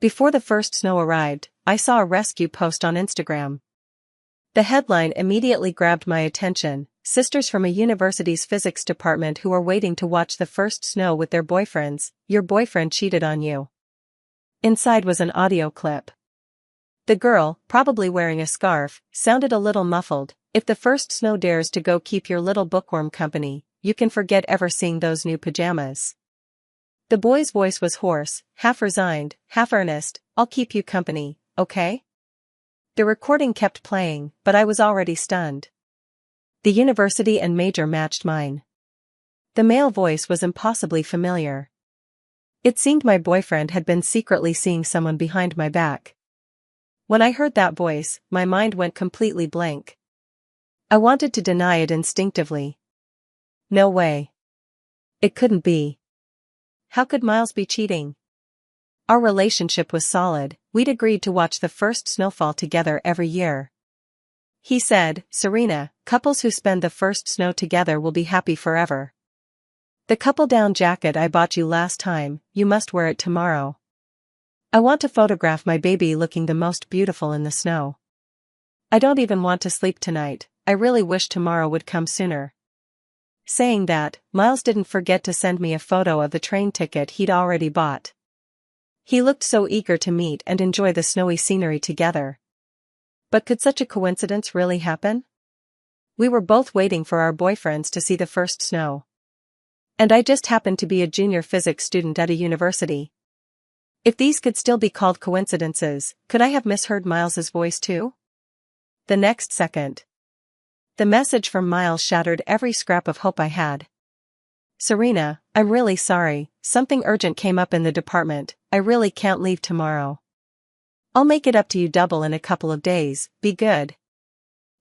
Before the first snow arrived, I saw a rescue post on Instagram. The headline immediately grabbed my attention: sisters from a university's physics department who are waiting to watch the first snow with their boyfriends. Your boyfriend cheated on you. Inside was an audio clip. The girl, probably wearing a scarf, sounded a little muffled. If the first snow dares to go keep your little bookworm company, you can forget ever seeing those new pajamas. The boy's voice was hoarse, half resigned, half earnest. I'll keep you company, okay? The recording kept playing, but I was already stunned. The university and major matched mine. The male voice was impossibly familiar. It seemed my boyfriend had been secretly seeing someone behind my back. When I heard that voice, my mind went completely blank. I wanted to deny it instinctively. No way. It couldn't be. How could Miles be cheating? Our relationship was solid. We'd agreed to watch the first snowfall together every year. He said, "Serena, couples who spend the first snow together will be happy forever. The couple down jacket I bought you last time, you must wear it tomorrow. I want to photograph my baby looking the most beautiful in the snow. I don't even want to sleep tonight. I really wish tomorrow would come sooner." Saying that, Miles didn't forget to send me a photo of the train ticket he'd already bought. He looked so eager to meet and enjoy the snowy scenery together. But could such a coincidence really happen? We were both waiting for our boyfriends to see the first snow. And I just happened to be a junior physics student at a university. If these could still be called coincidences, could I have misheard Miles's voice too? The next second, the message from Miles shattered every scrap of hope I had. "Serena, I'm really sorry, something urgent came up in the department. I really can't leave tomorrow. I'll make it up to you double in a couple of days, be good."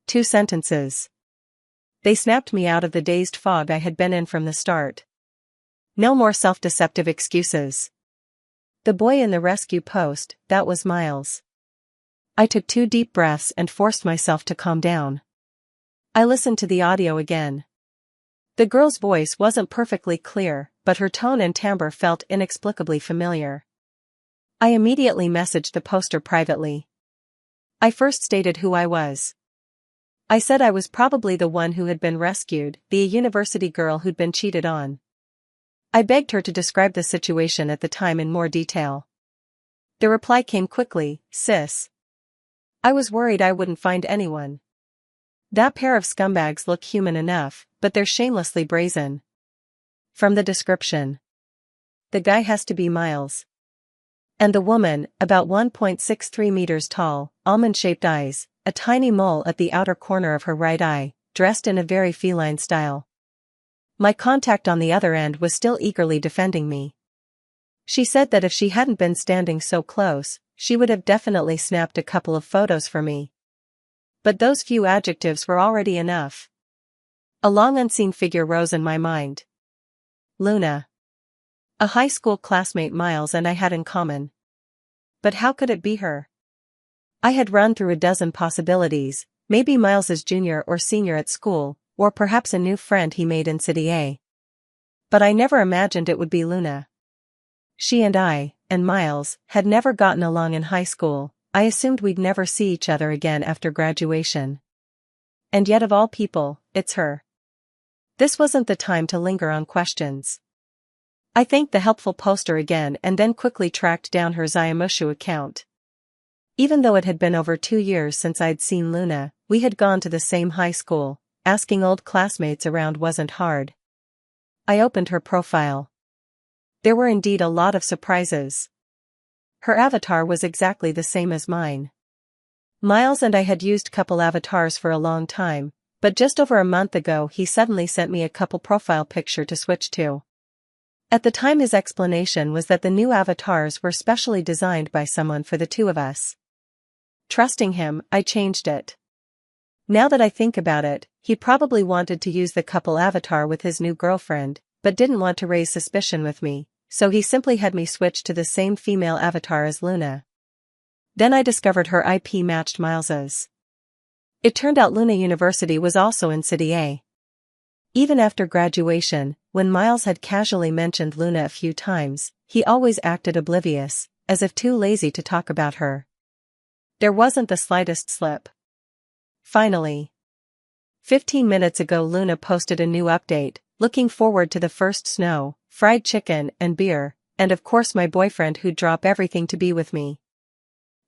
2 sentences. They snapped me out of the dazed fog I had been in from the start. No more self-deceptive excuses. The boy in the rescue post, that was Miles. I took 2 deep breaths and forced myself to calm down. I listened to the audio again. The girl's voice wasn't perfectly clear, but her tone and timbre felt inexplicably familiar. I immediately messaged the poster privately. I first stated who I was. I said I was probably the one who had been rescued, the university girl who'd been cheated on. I begged her to describe the situation at the time in more detail. The reply came quickly: "Sis. I was worried I wouldn't find anyone. That pair of scumbags look human enough, but they're shamelessly brazen." From the description, the guy has to be Miles. And the woman, about 1.63 meters tall, almond-shaped eyes, a tiny mole at the outer corner of her right eye, dressed in a very feline style. My contact on the other end was still eagerly defending me. She said that if she hadn't been standing so close, she would have definitely snapped a couple of photos for me. But those few adjectives were already enough. A long unseen figure rose in my mind. Luna. A high school classmate Miles and I had in common. But how could it be her? I had run through a dozen possibilities: maybe Miles's junior or senior at school, or perhaps a new friend he made in City A. But I never imagined it would be Luna. She and I, and Miles, had never gotten along in high school. I assumed we'd never see each other again after graduation. And yet of all people, it's her. This wasn't the time to linger on questions. I thanked the helpful poster again and then quickly tracked down her Xiaomushu account. Even though it had been over 2 years since I'd seen Luna, we had gone to the same high school. Asking old classmates around wasn't hard. I opened her profile. There were indeed a lot of surprises. Her avatar was exactly the same as mine. Miles and I had used couple avatars for a long time, but just over a month ago he suddenly sent me a couple profile picture to switch to. At the time his explanation was that the new avatars were specially designed by someone for the 2 of us. Trusting him, I changed it. Now that I think about it, he probably wanted to use the couple avatar with his new girlfriend, but didn't want to raise suspicion with me, so he simply had me switch to the same female avatar as Luna. Then I discovered her IP matched Miles's. It turned out Luna University was also in City A. Even after graduation, when Miles had casually mentioned Luna a few times, he always acted oblivious, as if too lazy to talk about her. There wasn't the slightest slip. Finally. 15 minutes ago Luna posted a new update, looking forward to the first snow, fried chicken and beer, and of course my boyfriend who'd drop everything to be with me.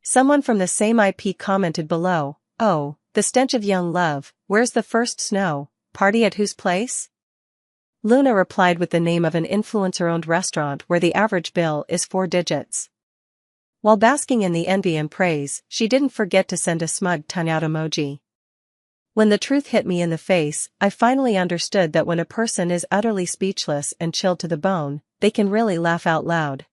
Someone from the same IP commented below, "Oh, the stench of young love, where's the first snow, party at whose place?" Luna replied with the name of an influencer-owned restaurant where the average bill is 4 digits. While basking in the envy and praise, she didn't forget to send a smug tongue-out emoji. When the truth hit me in the face, I finally understood that when a person is utterly speechless and chilled to the bone, they can really laugh out loud.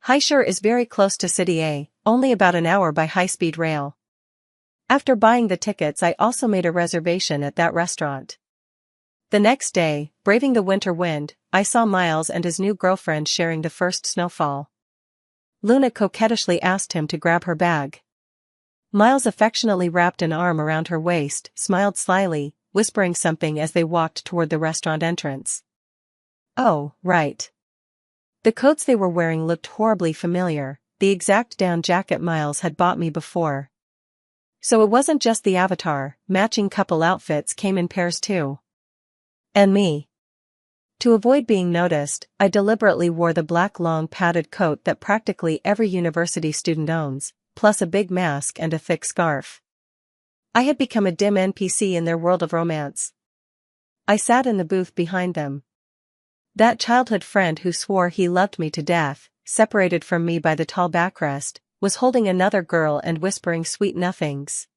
Haishur is very close to City A, only about an hour by high-speed rail. After buying the tickets I also made a reservation at that restaurant. The next day, braving the winter wind, I saw Miles and his new girlfriend sharing the first snowfall. Luna coquettishly asked him to grab her bag. Miles affectionately wrapped an arm around her waist, smiled slyly, whispering something as they walked toward the restaurant entrance. Oh, right. The coats they were wearing looked horribly familiar, the exact down jacket Miles had bought me before. So it wasn't just the avatar, matching couple outfits came in pairs too. And me. To avoid being noticed, I deliberately wore the black long padded coat that practically every university student owns, plus a big mask and a thick scarf. I had become a dim NPC in their world of romance. I sat in the booth behind them. That childhood friend who swore he loved me to death, separated from me by the tall backrest, was holding another girl and whispering sweet nothings.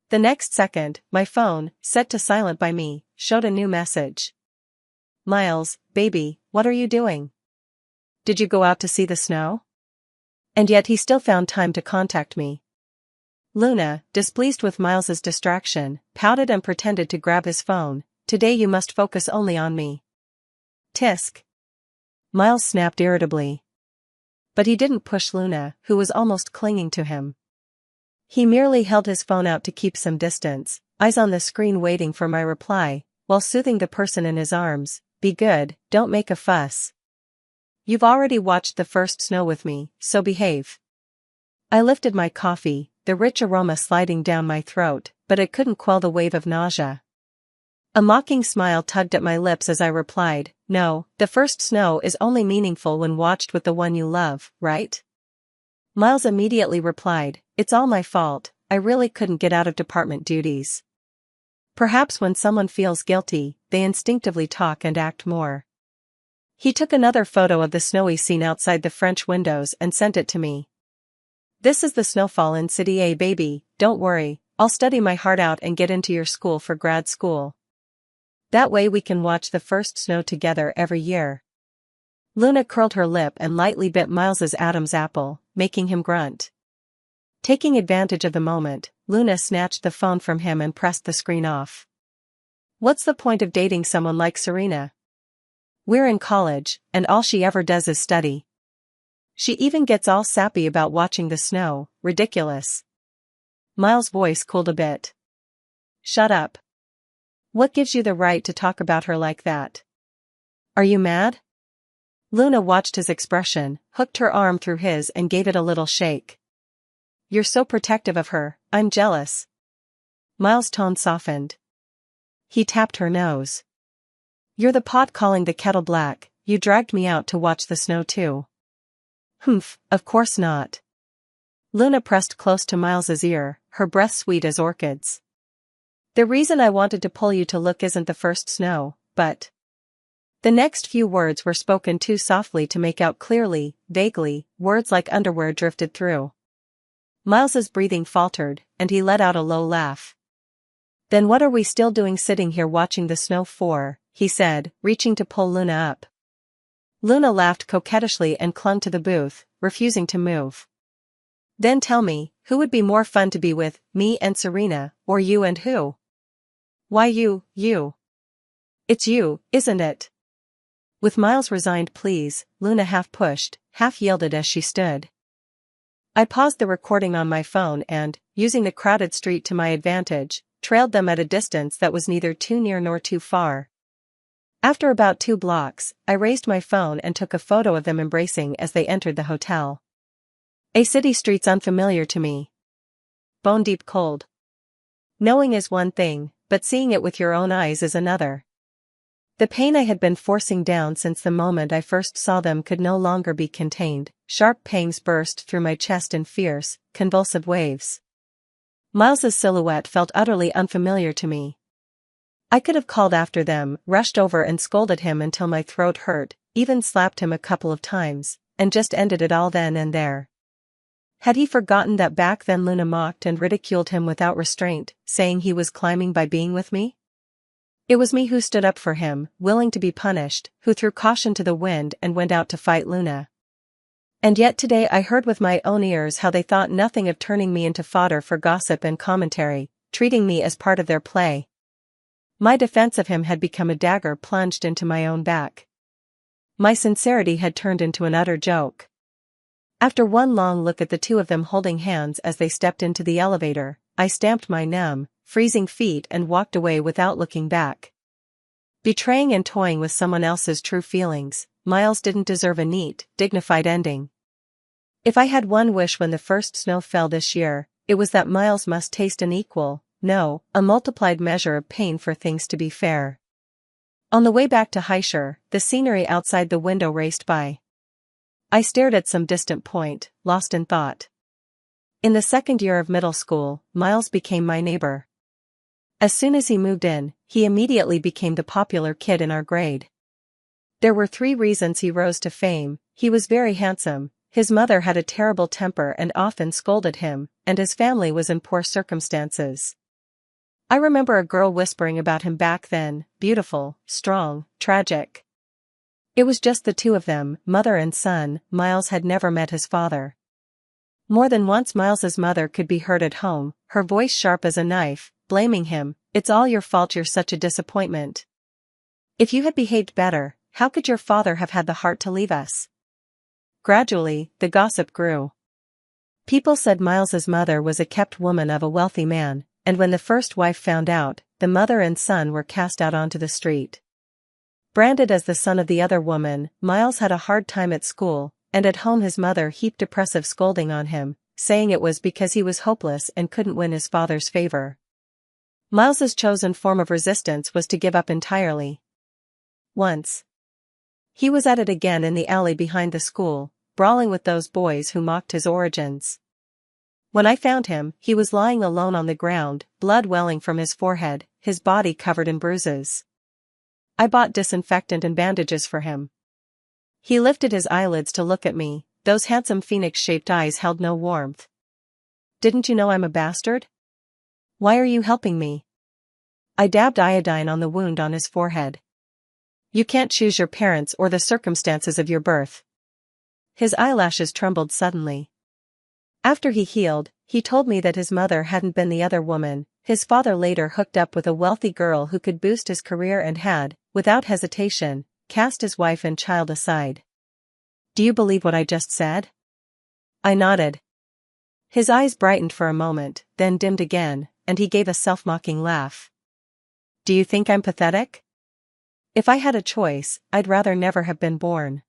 The next second, my phone, set to silent by me, showed a new message. Miles, baby, what are you doing? Did you go out to see the snow? And yet he still found time to contact me. Luna, displeased with Miles's distraction, pouted and pretended to grab his phone. Today you must focus only on me. Tisk. Miles snapped irritably. But he didn't push Luna, who was almost clinging to him. He merely held his phone out to keep some distance, eyes on the screen waiting for my reply, while soothing the person in his arms. Be good, don't make a fuss. You've already watched the first snow with me, so behave. I lifted my coffee, the rich aroma sliding down my throat, but it couldn't quell the wave of nausea. A mocking smile tugged at my lips as I replied, no, the first snow is only meaningful when watched with the one you love, right? Miles immediately replied, it's all my fault, I really couldn't get out of department duties. Perhaps when someone feels guilty, they instinctively talk and act more. He took another photo of the snowy scene outside the French windows and sent it to me. This is the snowfall in City A, baby, don't worry, I'll study my heart out and get into your school for grad school. That way we can watch the first snow together every year. Luna curled her lip and lightly bit Miles's Adam's apple, making him grunt. Taking advantage of the moment, Luna snatched the phone from him and pressed the screen off. What's the point of dating someone like Serena? We're in college, and all she ever does is study. She even gets all sappy about watching the snow, ridiculous. Miles' voice cooled a bit. Shut up. What gives you the right to talk about her like that? Are you mad? Luna watched his expression, hooked her arm through his and gave it a little shake. You're so protective of her, I'm jealous. Miles' tone softened. He tapped her nose. You're the pot calling the kettle black, you dragged me out to watch the snow too. Humph, of course not. Luna pressed close to Miles's ear, her breath sweet as orchids. The reason I wanted to pull you to look isn't the first snow, but... The next few words were spoken too softly to make out clearly, vaguely, words like underwear drifted through. Miles's breathing faltered, and he let out a low laugh. Then what are we still doing sitting here watching the snow for? He said, reaching to pull Luna up. Luna laughed coquettishly and clung to the booth, refusing to move. Then tell me, who would be more fun to be with, me and Serena, or you and who? Why you. It's you, isn't it? With Miles' resigned pleas, Luna half pushed, half yielded as she stood. I paused the recording on my phone and, using the crowded street to my advantage, trailed them at a distance that was neither too near nor too far. After about 2 blocks, I raised my phone and took a photo of them embracing as they entered the hotel. A city street's unfamiliar to me. Bone deep cold. Knowing is one thing, but seeing it with your own eyes is another. The pain I had been forcing down since the moment I first saw them could no longer be contained. Sharp pangs burst through my chest in fierce, convulsive waves. Miles's silhouette felt utterly unfamiliar to me. I could have called after them, rushed over and scolded him until my throat hurt, even slapped him a couple of times, and just ended it all then and there. Had he forgotten that back then Luna mocked and ridiculed him without restraint, saying he was climbing by being with me? It was me who stood up for him, willing to be punished, who threw caution to the wind and went out to fight Luna. And yet today I heard with my own ears how they thought nothing of turning me into fodder for gossip and commentary, treating me as part of their play. My defense of him had become a dagger plunged into my own back. My sincerity had turned into an utter joke. After one long look at the two of them holding hands as they stepped into the elevator, I stamped my numb, freezing feet and walked away without looking back. Betraying and toying with someone else's true feelings, Miles didn't deserve a neat, dignified ending. If I had one wish when the first snow fell this year, it was that Miles must taste an equal, no, a multiplied measure of pain for things to be fair. On the way back to Highshire, the scenery outside the window raced by. I stared at some distant point, lost in thought. In the second year of middle school, Miles became my neighbor. As soon as he moved in, he immediately became the popular kid in our grade. There were 3 reasons he rose to fame: he was very handsome, his mother had a terrible temper and often scolded him, and his family was in poor circumstances. I remember a girl whispering about him back then: beautiful, strong, tragic. It was just the two of them, mother and son. Miles had never met his father. More than once Miles's mother could be heard at home, her voice sharp as a knife, blaming him: "It's all your fault, you're such a disappointment. If you had behaved better, how could your father have had the heart to leave us?" Gradually, the gossip grew. People said Miles's mother was a kept woman of a wealthy man, and when the first wife found out, the mother and son were cast out onto the street. Branded as the son of the other woman, Miles had a hard time at school, and at home his mother heaped oppressive scolding on him, saying it was because he was hopeless and couldn't win his father's favor. Miles's chosen form of resistance was to give up entirely. Once, he was at it again in the alley behind the school, brawling with those boys who mocked his origins. When I found him, he was lying alone on the ground, blood welling from his forehead, his body covered in bruises. I bought disinfectant and bandages for him. He lifted his eyelids to look at me, those handsome phoenix-shaped eyes held no warmth. "Didn't you know I'm a bastard? Why are you helping me?" I dabbed iodine on the wound on his forehead. "You can't choose your parents or the circumstances of your birth." His eyelashes trembled suddenly. After he healed, he told me that his mother hadn't been the other woman. His father later hooked up with a wealthy girl who could boost his career and had, without hesitation, cast his wife and child aside. "Do you believe what I just said?" I nodded. His eyes brightened for a moment, then dimmed again, and he gave a self-mocking laugh. "Do you think I'm pathetic? If I had a choice, I'd rather never have been born."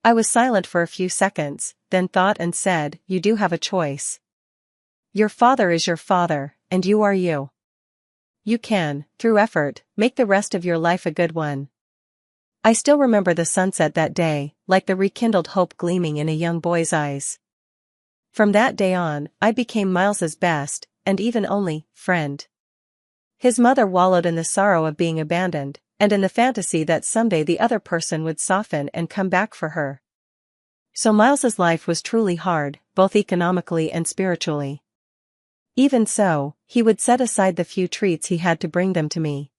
I was silent for a few seconds, then thought and said, "You do have a choice. Your father is your father, and you are you. You can, through effort, make the rest of your life a good one." I still remember the sunset that day, like the rekindled hope gleaming in a young boy's eyes. From that day on, I became Miles's best, and even only, friend. His mother wallowed in the sorrow of being abandoned, and in the fantasy that someday the other person would soften and come back for her. So Miles's life was truly hard, both economically and spiritually. Even so, he would set aside the few treats he had to bring them to me.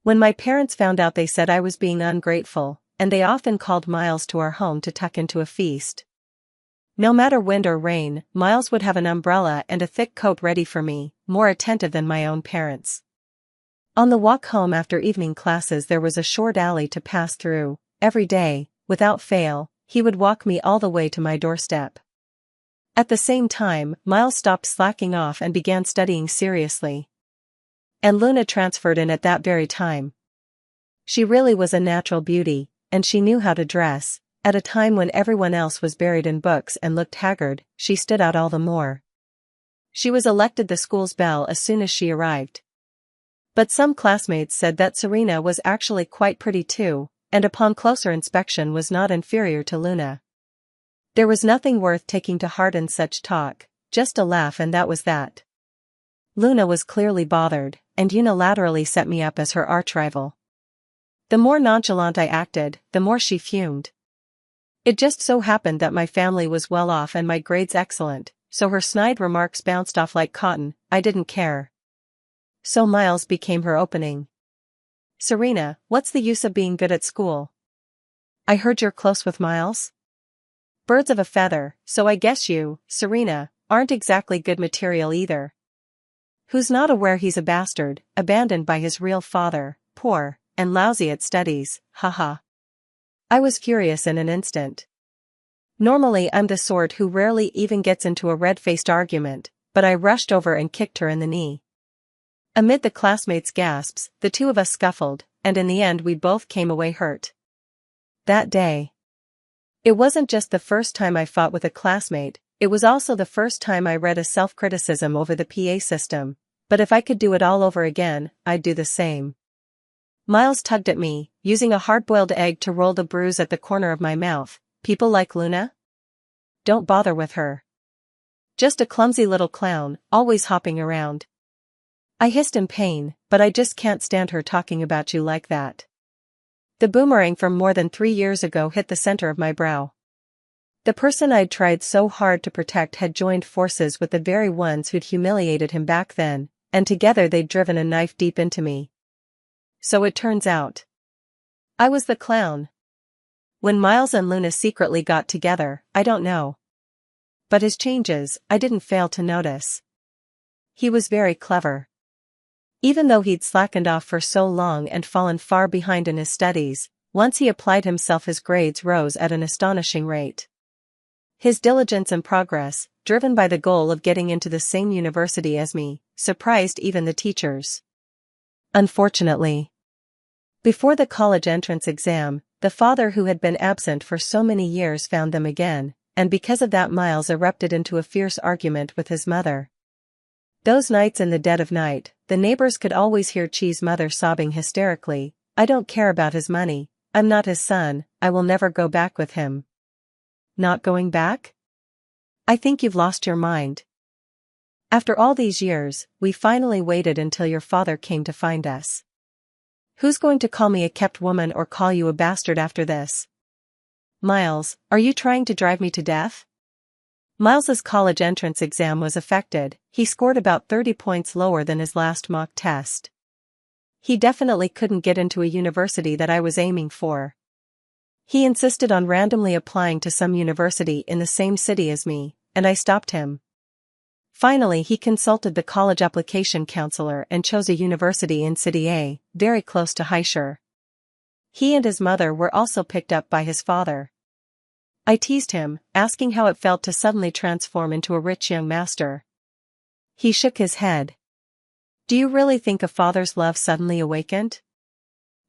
When my parents found out, they said I was being ungrateful, and they often called Miles to our home to tuck into a feast. No matter wind or rain, Miles would have an umbrella and a thick coat ready for me, more attentive than my own parents. On the walk home after evening classes there was a short alley to pass through. Every day, without fail, he would walk me all the way to my doorstep. At the same time, Miles stopped slacking off and began studying seriously. And Luna transferred in at that very time. She really was a natural beauty, and she knew how to dress, at a time when everyone else was buried in books and looked haggard, she stood out all the more. She was elected the school's belle as soon as she arrived. But some classmates said that Serena was actually quite pretty too, and upon closer inspection was not inferior to Luna. There was nothing worth taking to heart in such talk, just a laugh and that was that. Luna was clearly bothered, and unilaterally set me up as her arch-rival. The more nonchalant I acted, the more she fumed. It just so happened that my family was well off and my grades excellent, so her snide remarks bounced off like cotton. I didn't care. So Miles became her opening. Serena, what's the use of being good at school? I heard you're close with Miles? Birds of a feather, so I guess you, Serena, aren't exactly good material either. Who's not aware he's a bastard, abandoned by his real father, poor, and lousy at studies, haha. I was furious in an instant. Normally I'm the sort who rarely even gets into a red-faced argument, but I rushed over and kicked her in the knee. Amid the classmates' gasps, the two of us scuffled, and in the end we both came away hurt. That day. It wasn't just the first time I fought with a classmate, it was also the first time I read a self-criticism over the PA system, but if I could do it all over again, I'd do the same. Miles tugged at me, using a hard-boiled egg to roll the bruise at the corner of my mouth. People like Luna? Don't bother with her. Just a clumsy little clown, always hopping around. I hissed in pain, but I just can't stand her talking about you like that. The boomerang from more than 3 years ago hit the center of my brow. The person I'd tried so hard to protect had joined forces with the very ones who'd humiliated him back then, and together they'd driven a knife deep into me. So it turns out, I was the clown. When Miles and Luna secretly got together, I don't know. But his changes, I didn't fail to notice. He was very clever. Even though he'd slackened off for so long and fallen far behind in his studies, once he applied himself his grades rose at an astonishing rate. His diligence and progress, driven by the goal of getting into the same university as me, surprised even the teachers. Unfortunately, before the college entrance exam, the father who had been absent for so many years found them again, and because of that Miles erupted into a fierce argument with his mother. Those nights in the dead of night, the neighbors could always hear Chi's mother sobbing hysterically, "I don't care about his money, I'm not his son, I will never go back with him." Not going back? I think you've lost your mind. After all these years, we finally waited until your father came to find us. Who's going to call me a kept woman or call you a bastard after this? Miles, are you trying to drive me to death? Miles's college entrance exam was affected. He scored about 30 points lower than his last mock test. He definitely couldn't get into a university that I was aiming for. He insisted on randomly applying to some university in the same city as me, and I stopped him. Finally he consulted the college application counselor and chose a university in City A, very close to Highshire. He and his mother were also picked up by his father. I teased him, asking how it felt to suddenly transform into a rich young master. He shook his head. Do you really think a father's love suddenly awakened?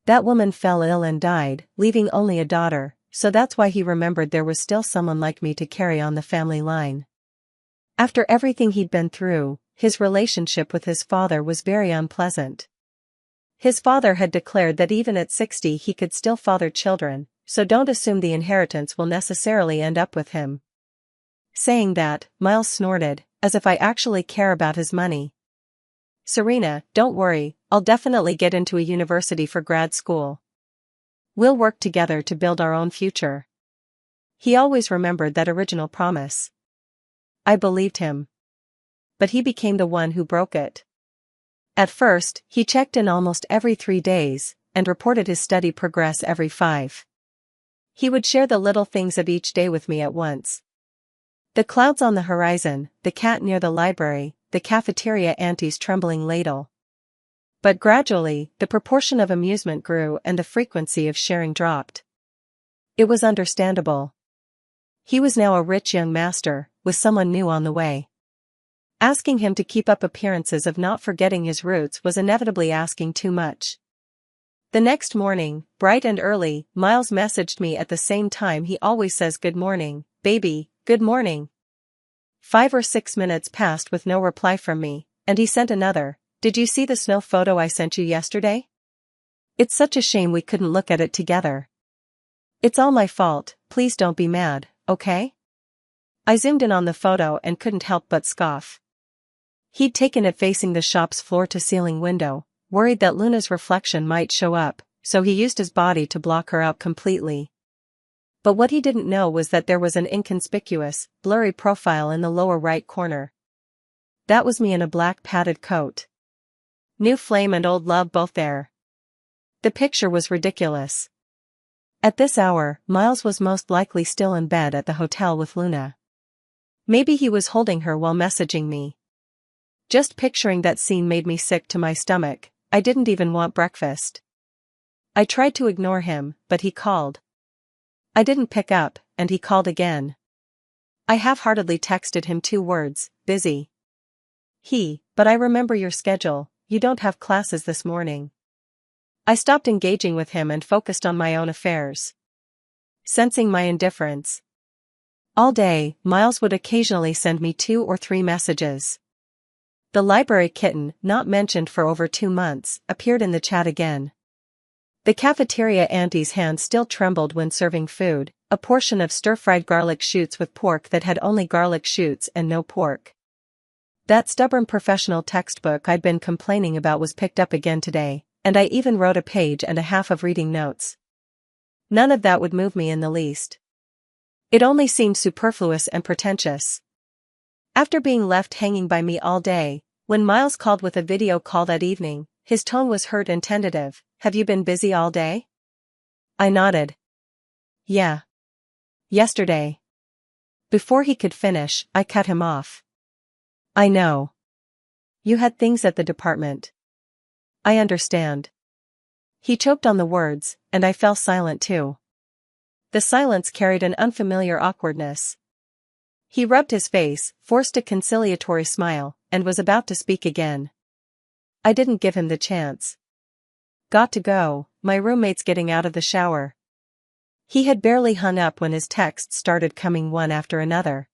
That woman fell ill and died, leaving only a daughter, so that's why he remembered there was still someone like me to carry on the family line. After everything he'd been through, his relationship with his father was very unpleasant. His father had declared that even at 60 he could still father children, so don't assume the inheritance will necessarily end up with him. Saying that, Miles snorted, as if I actually care about his money. Serena, don't worry, I'll definitely get into a university for grad school. We'll work together to build our own future. He always remembered that original promise. I believed him. But he became the one who broke it. At first, he checked in almost every 3 days, and reported his study progress every 5. He would share the little things of each day with me at once. The clouds on the horizon, the cat near the library, the cafeteria auntie's trembling ladle. But gradually, the proportion of amusement grew and the frequency of sharing dropped. It was understandable. He was now a rich young master, with someone new on the way. Asking him to keep up appearances of not forgetting his roots was inevitably asking too much. The next morning, bright and early, Miles messaged me at the same time he always says good morning, baby, good morning. 5 or 6 minutes passed with no reply from me, and he sent another, did you see the snow photo I sent you yesterday? It's such a shame we couldn't look at it together. It's all my fault, please don't be mad, okay? I zoomed in on the photo and couldn't help but scoff. He'd taken it facing the shop's floor-to-ceiling window, worried that Luna's reflection might show up, so he used his body to block her out completely. But what he didn't know was that there was an inconspicuous, blurry profile in the lower right corner. That was me in a black padded coat. New flame and old love both there. The picture was ridiculous. At this hour, Miles was most likely still in bed at the hotel with Luna. Maybe he was holding her while messaging me. Just picturing that scene made me sick to my stomach. I didn't even want breakfast. I tried to ignore him, but he called. I didn't pick up, and he called again. I half-heartedly texted him 2 words, busy. But I remember your schedule, you don't have classes this morning. I stopped engaging with him and focused on my own affairs. Sensing my indifference. All day, Miles would occasionally send me 2 or 3 messages. The library kitten, not mentioned for over 2 months, appeared in the chat again. The cafeteria auntie's hand still trembled when serving food, a portion of stir-fried garlic shoots with pork that had only garlic shoots and no pork. That stubborn professional textbook I'd been complaining about was picked up again today, and I even wrote a page and a half of reading notes. None of that would move me in the least. It only seemed superfluous and pretentious. After being left hanging by me all day, when Miles called with a video call that evening, his tone was hurt and tentative. Have you been busy all day? I nodded. Yeah. Yesterday. Before he could finish, I cut him off. I know. You had things at the department. I understand. He choked on the words, and I fell silent too. The silence carried an unfamiliar awkwardness. He rubbed his face, forced a conciliatory smile, and was about to speak again. I didn't give him the chance. Got to go, my roommate's getting out of the shower. He had barely hung up when his texts started coming one after another.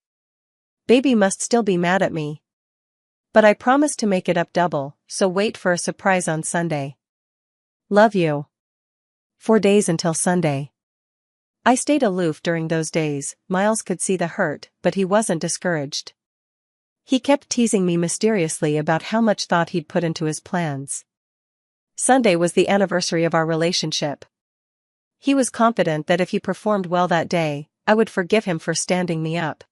Baby must still be mad at me. But I promised to make it up double, so wait for a surprise on Sunday. Love you. 4 days until Sunday. I stayed aloof during those days. Miles could see the hurt, but he wasn't discouraged. He kept teasing me mysteriously about how much thought he'd put into his plans. Sunday was the anniversary of our relationship. He was confident that if he performed well that day, I would forgive him for standing me up.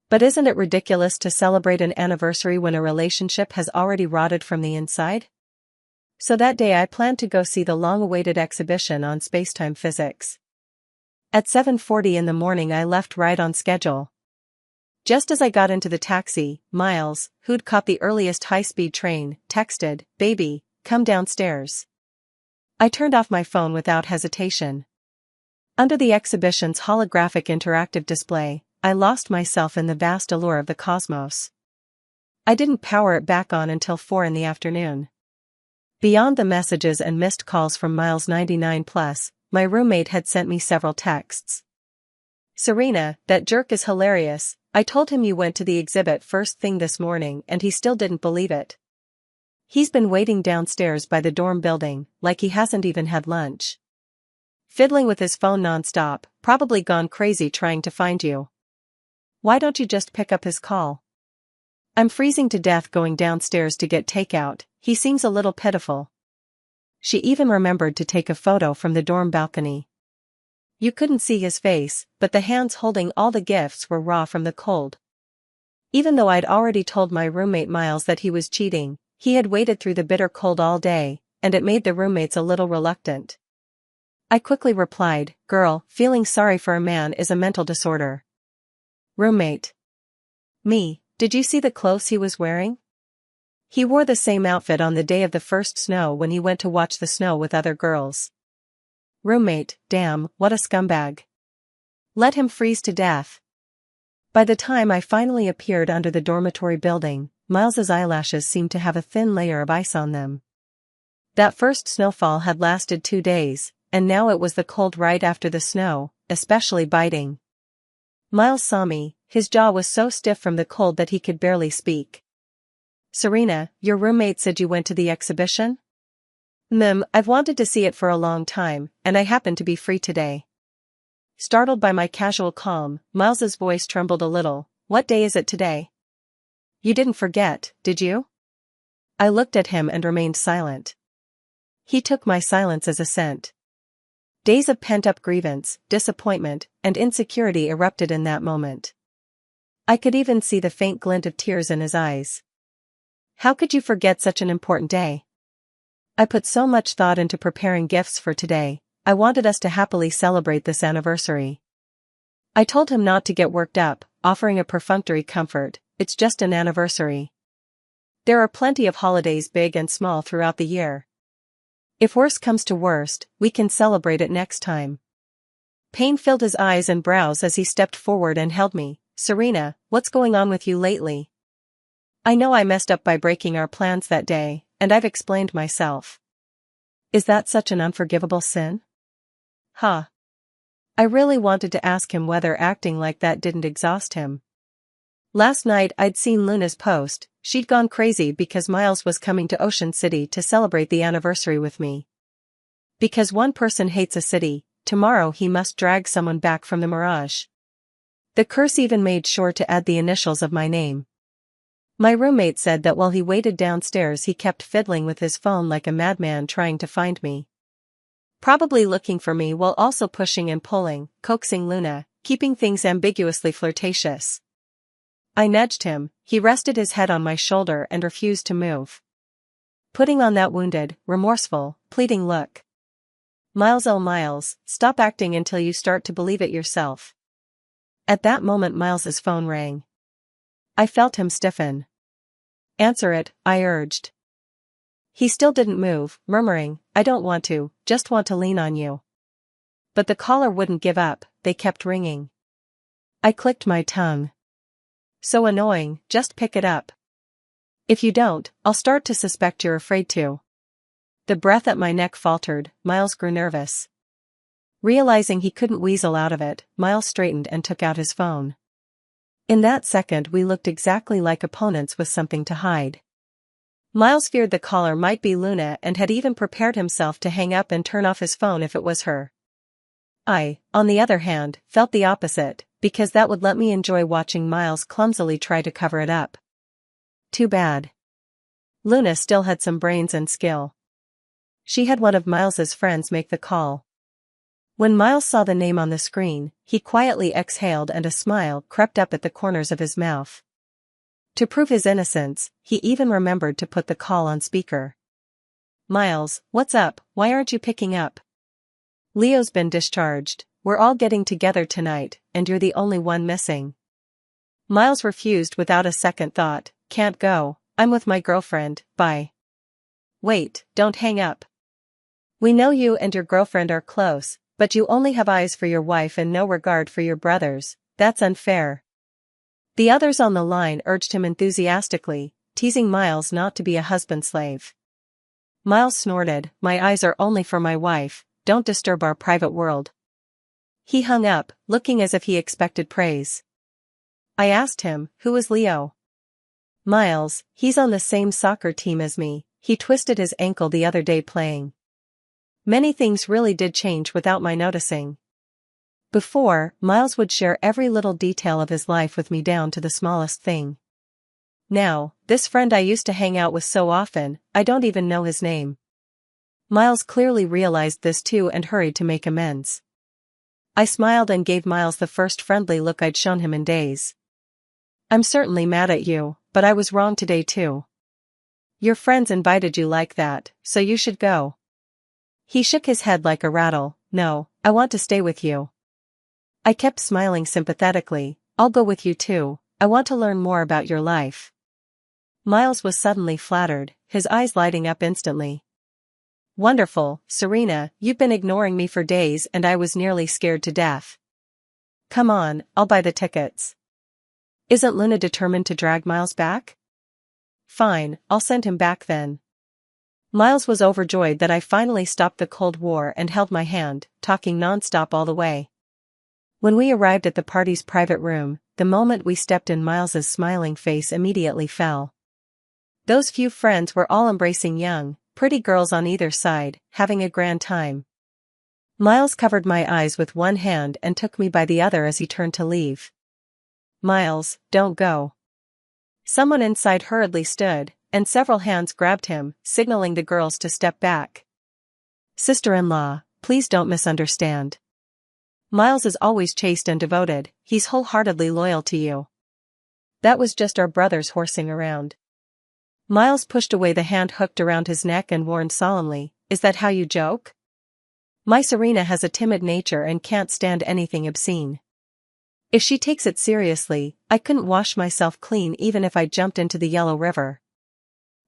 But isn't it ridiculous to celebrate an anniversary when a relationship has already rotted from the inside? So that day I planned to go see the long-awaited exhibition on spacetime physics. At 7:40 in the morning I left right on schedule. Just as I got into the taxi, Miles, who'd caught the earliest high-speed train, texted, "Baby, come downstairs." I turned off my phone without hesitation. Under the exhibition's holographic interactive display, I lost myself in the vast allure of the cosmos. I didn't power it back on until 4 in the afternoon. Beyond the messages and missed calls from Miles 99+, my roommate had sent me several texts. "Serena, that jerk is hilarious. I told him you went to the exhibit first thing this morning and he still didn't believe it. He's been waiting downstairs by the dorm building, like he hasn't even had lunch. Fiddling with his phone nonstop, probably gone crazy trying to find you. Why don't you just pick up his call? I'm freezing to death going downstairs to get takeout, he seems a little pitiful." She even remembered to take a photo from the dorm balcony. You couldn't see his face, but the hands holding all the gifts were raw from the cold. Even though I'd already told my roommate Miles that he was cheating, he had waited through the bitter cold all day, and it made the roommates a little reluctant. I quickly replied, "Girl, feeling sorry for a man is a mental disorder." Roommate. Me, did you see the clothes he was wearing? He wore the same outfit on the day of the first snow when he went to watch the snow with other girls. Roommate, damn, what a scumbag. Let him freeze to death. By the time I finally appeared under the dormitory building, Miles's eyelashes seemed to have a thin layer of ice on them. That first snowfall had lasted 2 days, and now it was the cold right after the snow, especially biting. Miles saw me, his jaw was so stiff from the cold that he could barely speak. "Serena, your roommate said you went to the exhibition?" I've wanted to see it for a long time, and I happen to be free today." Startled by my casual calm, Miles's voice trembled a little. "What day is it today?" "You didn't forget, did you?" I looked at him and remained silent. He took my silence as assent. Days of pent-up grievance, disappointment, and insecurity erupted in that moment. I could even see the faint glint of tears in his eyes. "How could you forget such an important day? I put so much thought into preparing gifts for today. I wanted us to happily celebrate this anniversary." I told him not to get worked up, offering a perfunctory comfort. "It's just an anniversary. There are plenty of holidays big and small throughout the year. If worst comes to worst, we can celebrate it next time." Pain filled his eyes and brows as he stepped forward and held me. "Serena, what's going on with you lately? I know I messed up by breaking our plans that day, and I've explained myself. Is that such an unforgivable sin?" I really wanted to ask him whether acting like that didn't exhaust him. Last night I'd seen Luna's post. She'd gone crazy because Miles was coming to Ocean City to celebrate the anniversary with me. Because one person hates a city, tomorrow he must drag someone back from the mirage. The curse even made sure to add the initials of my name. My roommate said that while he waited downstairs he kept fiddling with his phone like a madman trying to find me. Probably looking for me while also pushing and pulling, coaxing Luna, keeping things ambiguously flirtatious. I nudged him, he rested his head on my shoulder and refused to move. Putting on that wounded, remorseful, pleading look. "Miles, oh Miles, stop acting until you start to believe it yourself." At that moment Miles's phone rang. I felt him stiffen. "Answer it," I urged. He still didn't move, murmuring, "I don't want to, just want to lean on you." But the caller wouldn't give up, they kept ringing. I clicked my tongue. "So annoying, just pick it up. If you don't, I'll start to suspect you're afraid to." The breath at my neck faltered, Miles grew nervous. Realizing he couldn't weasel out of it, Miles straightened and took out his phone. In that second we looked exactly like opponents with something to hide. Miles feared the caller might be Luna and had even prepared himself to hang up and turn off his phone if it was her. I, on the other hand, felt the opposite, because that would let me enjoy watching Miles clumsily try to cover it up. Too bad. Luna still had some brains and skill. She had one of Miles's friends make the call. When Miles saw the name on the screen, he quietly exhaled and a smile crept up at the corners of his mouth. To prove his innocence, he even remembered to put the call on speaker. "Miles, what's up? Why aren't you picking up?" "Leo's been discharged. We're all getting together tonight, and you're the only one missing." Miles refused without a second thought. "Can't go, I'm with my girlfriend, bye." "Wait, don't hang up. We know you and your girlfriend are close, but you only have eyes for your wife and no regard for your brothers. That's unfair." The others on the line urged him enthusiastically, teasing Miles not to be a husband slave. Miles snorted, "My eyes are only for my wife, don't disturb our private world." He hung up, looking as if he expected praise. I asked him, "Who is Leo?" "Miles, he's on the same soccer team as me, he twisted his ankle the other day playing." Many things really did change without my noticing. Before, Miles would share every little detail of his life with me down to the smallest thing. Now, this friend I used to hang out with so often, I don't even know his name. Miles clearly realized this too and hurried to make amends. I smiled and gave Miles the first friendly look I'd shown him in days. "I'm certainly mad at you, but I was wrong today too. Your friends invited you like that, so you should go." He shook his head like a rattle. "No, I want to stay with you." I kept smiling sympathetically. "I'll go with you too, I want to learn more about your life." Miles was suddenly flattered, his eyes lighting up instantly. "Wonderful, Serena, you've been ignoring me for days and I was nearly scared to death. Come on, I'll buy the tickets." Isn't Luna determined to drag Miles back? Fine, I'll send him back then. Miles was overjoyed that I finally stopped the Cold War and held my hand, talking nonstop all the way. When we arrived at the party's private room, the moment we stepped in, Miles's smiling face immediately fell. Those few friends were all embracing young, pretty girls on either side, having a grand time. Miles covered my eyes with one hand and took me by the other as he turned to leave. "Miles, don't go." Someone inside hurriedly stood, and several hands grabbed him, signaling the girls to step back. "Sister-in-law, please don't misunderstand. Miles is always chaste and devoted, he's wholeheartedly loyal to you. That was just our brothers horsing around." Miles pushed away the hand hooked around his neck and warned solemnly, "Is that how you joke? My Serena has a timid nature and can't stand anything obscene. If she takes it seriously, I couldn't wash myself clean even if I jumped into the Yellow River."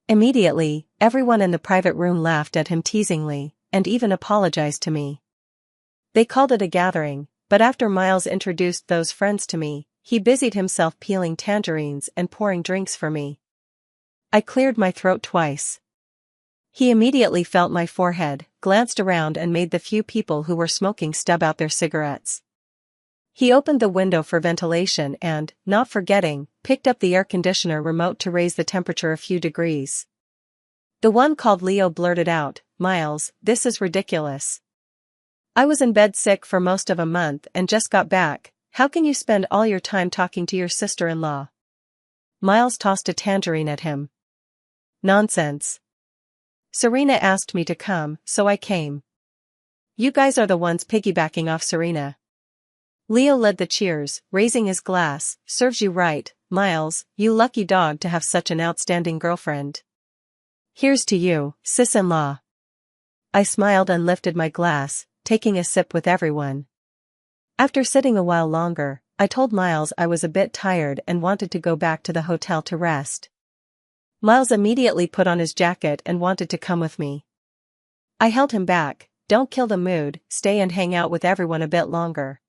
Immediately, everyone in the private room laughed at him teasingly, and even apologized to me. They called it a gathering, but after Miles introduced those friends to me, he busied himself peeling tangerines and pouring drinks for me. I cleared my throat twice. He immediately felt my forehead, glanced around and made the few people who were smoking stub out their cigarettes. He opened the window for ventilation and, not forgetting, picked up the air conditioner remote to raise the temperature a few degrees. The one called Leo blurted out, "Miles, this is ridiculous. I was in bed sick for most of a month and just got back. How can you spend all your time talking to your sister-in-law?" Miles tossed a tangerine at him. "Nonsense. Serena asked me to come, so I came. You guys are the ones piggybacking off Serena." Leo led the cheers, raising his glass. "Serves you right, Miles, you lucky dog to have such an outstanding girlfriend. Here's to you, sis-in-law." I smiled and lifted my glass, taking a sip with everyone. After sitting a while longer, I told Miles I was a bit tired and wanted to go back to the hotel to rest. Miles immediately put on his jacket and wanted to come with me. I held him back. "Don't kill the mood, stay and hang out with everyone a bit longer."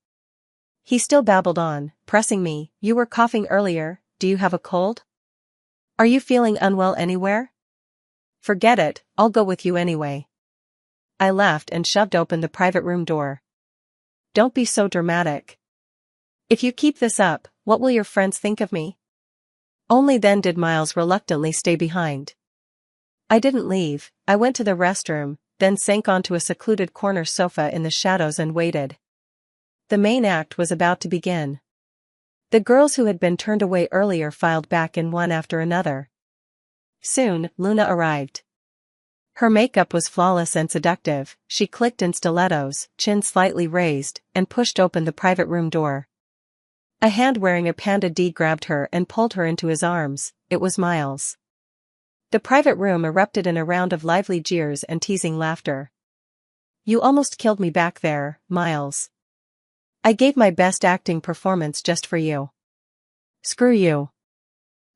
He still babbled on, pressing me. "You were coughing earlier, do you have a cold? Are you feeling unwell anywhere?" "Forget it, I'll go with you anyway." I laughed and shoved open the private room door. "Don't be so dramatic. If you keep this up, what will your friends think of me?" Only then did Miles reluctantly stay behind. I didn't leave. I went to the restroom, then sank onto a secluded corner sofa in the shadows and waited. The main act was about to begin. The girls who had been turned away earlier filed back in one after another. Soon, Luna arrived. Her makeup was flawless and seductive. She clicked in stilettos, chin slightly raised, and pushed open the private room door. A hand wearing a panda D grabbed her and pulled her into his arms. It was Miles. The private room erupted in a round of lively jeers and teasing laughter. "You almost killed me back there, Miles. I gave my best acting performance just for you. Screw you.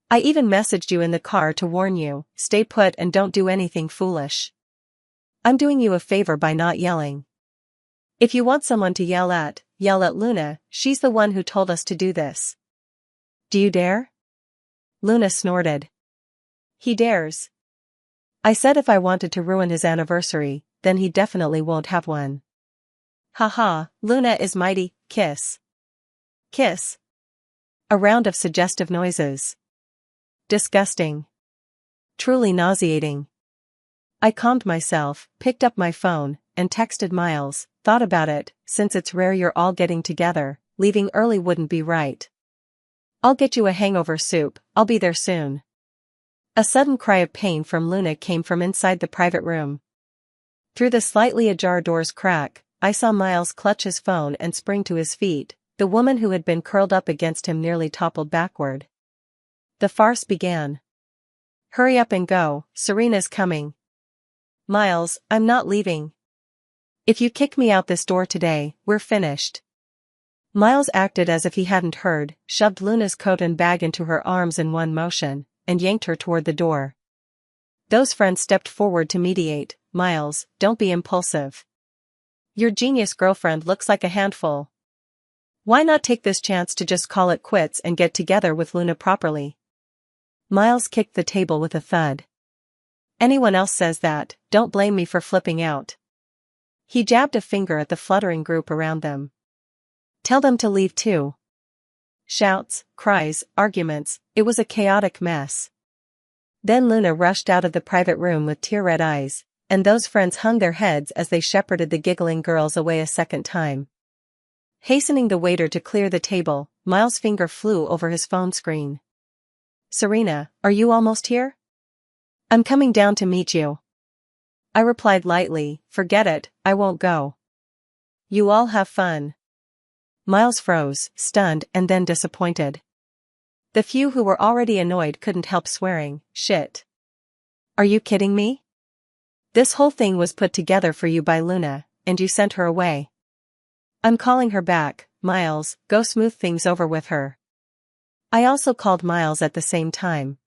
I even messaged you in the car to warn you, stay put and don't do anything foolish. I'm doing you a favor by not yelling. If you want someone to yell at Luna, she's the one who told us to do this. Do you dare?" Luna snorted. "He dares. I said if I wanted to ruin his anniversary, then he definitely won't have one." "Haha, Luna is mighty, kiss. Kiss." A round of suggestive noises. Disgusting. Truly nauseating. I calmed myself, picked up my phone, and texted Miles, "Thought about it, since it's rare you're all getting together, leaving early wouldn't be right. I'll get you a hangover soup, I'll be there soon." A sudden cry of pain from Luna came from inside the private room. Through the slightly ajar door's crack, I saw Miles clutch his phone and spring to his feet. The woman who had been curled up against him nearly toppled backward. The farce began. "Hurry up and go, Serena's coming." "Miles, I'm not leaving. If you kick me out this door today, we're finished." Miles acted as if he hadn't heard, shoved Luna's coat and bag into her arms in one motion, and yanked her toward the door. Those friends stepped forward to mediate. "Miles, don't be impulsive. Your genius girlfriend looks like a handful. Why not take this chance to just call it quits and get together with Luna properly?" Miles kicked the table with a thud. Anyone else says that, don't blame me for flipping out. He jabbed a finger at the fluttering group around them. Tell them to leave too. Shouts, cries, arguments, it was a chaotic mess. Then Luna rushed out of the private room with tear-red eyes, and those friends hung their heads as they shepherded the giggling girls away a second time. Hastening the waiter to clear the table, Miles' finger flew over his phone screen. Serena, are you almost here? I'm coming down to meet you. I replied lightly, forget it, I won't go. You all have fun. Miles froze, stunned and then disappointed. The few who were already annoyed couldn't help swearing, shit. Are you kidding me? This whole thing was put together for you by Luna, and you sent her away. I'm calling her back, Miles, go smooth things over with her. I also called Miles at the same time.